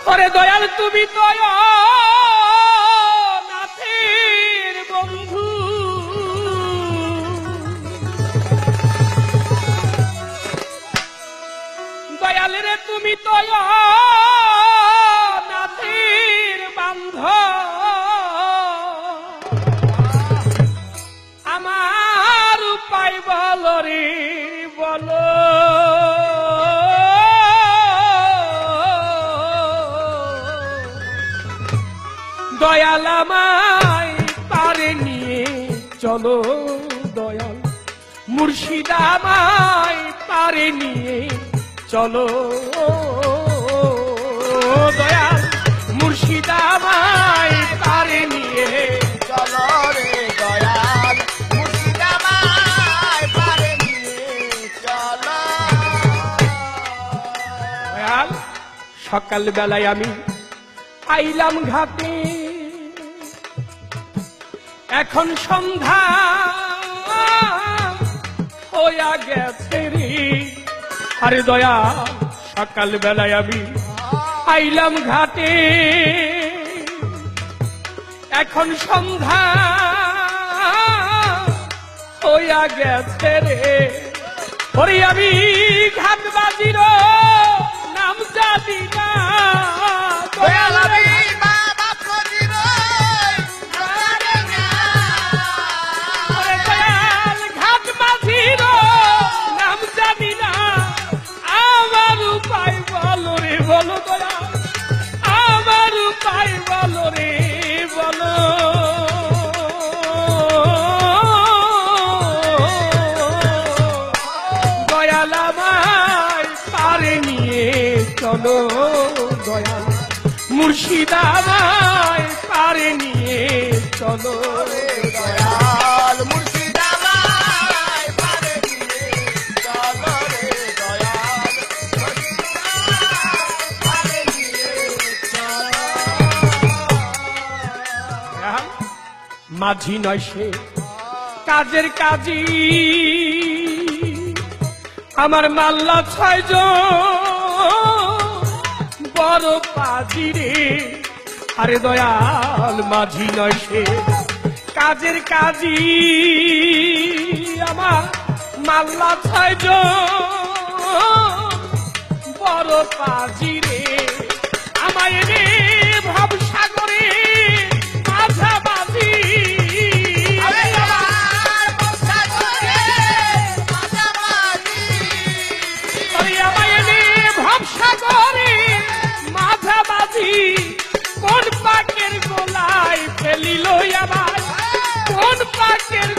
ওরে দয়াল তুমি তো নাথের বন্ধু, দয়াল রে তুমি তো নাথের বান্ধব, আমার উপায় বল রে বলো। দয়াল আমায় পারে নিয়ে চলো, দয়াল মুর্শিদ আমায় পারে নিয়ে চলো, দয়াল মুর্শিদ আমায় পারে নিয়ে চলো রে দয়াল মুর্শিদ আমায় পারে নিয়ে চলো। দয়াল সকাল বেলায় আমি আইলাম ঘাটে, এখন সন্ধ্যা হইয়া গেছে রে। আরে দয়াল সকাল বেলায় আমি আইলাম ঘাটে, এখন সন্ধ্যা হইয়া গেছে রে। ওরে আমি ঘাট বাজির নাম জানি না, দয়াল আমি বাবা ফকির জানি না। ওরে দয়াল ঘাট বাজির নাম জানি না, আমার উপায় বলো রে বলো দয়াল, আমার উপায় বলো রে বলো। দয়াল আমায় পারে নিয়ে চলো, দয়াল মুর্শিদ আমায় পারে নিয়ে চলো, দয়াল মুর্শিদ আমায় পারে নিয়ে চলো রে দয়াল মুর্শিদ আমায় পারে নিয়ে চলো। দয়াল মাঝি নয় সে কাজের কাজী, আমার মাল্লা 6 জন বড় পাজি রে। আরে দয়াল মাঝি নয় সে কাজের কাজী, আমার মাল্লা 6 জন বড় পাজি রে। আমায় রে ভাব সাগরে মাঝামাঝি, আরে আমার বর্ষা করে মাঝামাঝি। ওরে আমায় রে ভাব সাগরে মাঝামাঝি, কোন পাকের গোলায় ফেলিল আমার, কোন পাকের